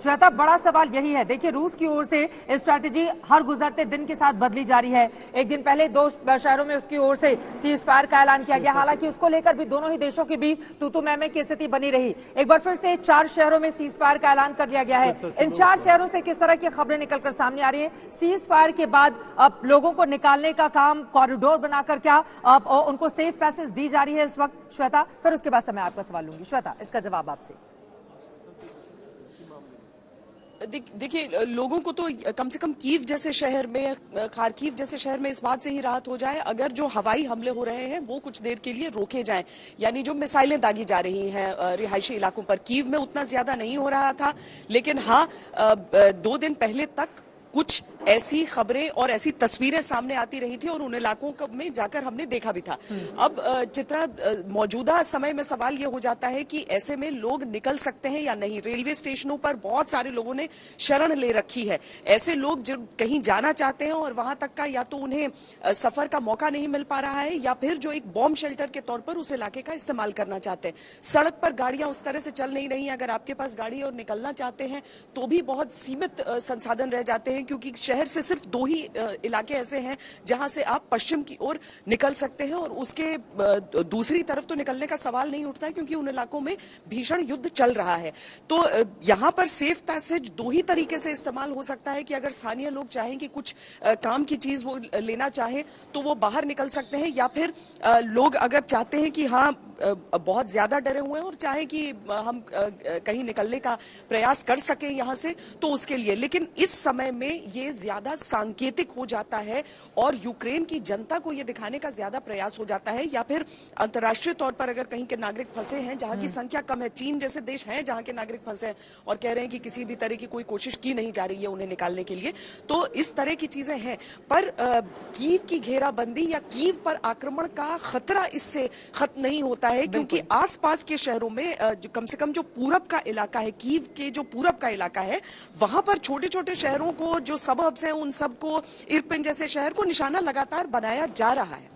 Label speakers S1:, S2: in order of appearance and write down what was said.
S1: श्वेता, बड़ा सवाल यही है। देखिए, रूस की ओर से स्ट्रैटेजी हर गुजरते दिन के साथ बदली जा रही है। एक दिन पहले 2 शहरों में उसकी ओर से सीज फायर का ऐलान किया गया, हालांकि उसको लेकर भी दोनों ही देशों के बीच तू मैं की स्थिति बनी रही। एक बार फिर से 4 शहरों में सीज फायर का ऐलान कर लिया गया है। इन 4 शहरों से किस तरह की खबरें निकलकर सामने आ रही है? सीज फायर के बाद अब लोगों को निकालने का काम, कॉरिडोर बनाकर क्या अब उनको सेफ पैसेज दी जा रही है इस वक्त? श्वेता, फिर उसके बाद मैं आपका सवाल लूंगी। श्वेता, इसका जवाब आपसे।
S2: देखिए, लोगों को तो कम से कम कीव जैसे शहर में, खार्किव जैसे शहर में इस बात से ही राहत हो जाए अगर जो हवाई हमले हो रहे हैं वो कुछ देर के लिए रोके जाएं, यानी जो मिसाइलें दागी जा रही हैं रिहायशी इलाकों पर। कीव में उतना ज्यादा नहीं हो रहा था, लेकिन हाँ 2 दिन पहले तक कुछ ऐसी खबरें और ऐसी तस्वीरें सामने आती रही थी और उन इलाकों में जाकर हमने देखा भी था। अब चित्रा, मौजूदा समय में सवाल यह हो जाता है कि ऐसे में लोग निकल सकते हैं या नहीं। रेलवे स्टेशनों पर बहुत सारे लोगों ने शरण ले रखी है। ऐसे लोग जो कहीं जाना चाहते हैं और वहां तक का या तो उन्हें सफर का मौका नहीं मिल पा रहा है या फिर जो एक बॉम्ब शेल्टर के तौर पर उस इलाके का इस्तेमाल करना चाहते हैं। सड़क पर गाड़ियां उस तरह से चल नहीं रही। अगर आपके पास गाड़ी और निकलना चाहते हैं तो भी बहुत सीमित संसाधन रह जाते हैं, क्योंकि शहर से सिर्फ 2 ही इलाके ऐसे हैं जहां से आप पश्चिम की ओर निकल सकते हैं और उसके दूसरी तरफ तो निकलने का सवाल नहीं उठता है, क्योंकि उन इलाकों में भीषण युद्ध चल रहा है। तो यहां पर सेफ पैसेज 2 ही तरीके से इस्तेमाल हो सकता है कि अगर स्थानीय लोग चाहें कि कुछ काम की चीज वो लेना चाहें तो वो बाहर निकल सकते हैं, या फिर लोग अगर चाहते हैं कि हाँ बहुत ज्यादा डरे हुए हैं और चाहे कि हम कहीं निकलने का प्रयास कर सकें यहां से, तो उसके लिए। लेकिन इस समय में ये ज्यादा सांकेतिक हो जाता है और यूक्रेन की जनता को ये दिखाने का ज्यादा प्रयास हो जाता है, या फिर अंतर्राष्ट्रीय तौर पर अगर कहीं के नागरिक फंसे हैं जहां की संख्या कम है, चीन जैसे देश हैं जहां के नागरिक फंसे हैं और कह रहे हैं कि किसी भी तरह की कोई कोशिश की नहीं जा रही है उन्हें निकालने के लिए, तो इस तरह की चीजें हैं। पर कीव की घेराबंदी या कीव पर आक्रमण का खतरा इससे खत्म नहीं होता है, क्योंकि आसपास के शहरों में कम से कम जो पूरब का इलाका है, कीव के जो पूरब का इलाका है, वहां पर छोटे छोटे शहरों को, जो सबअर्ब्स हैं, उन सबको, इरपिन जैसे शहर को निशाना लगातार बनाया जा रहा है।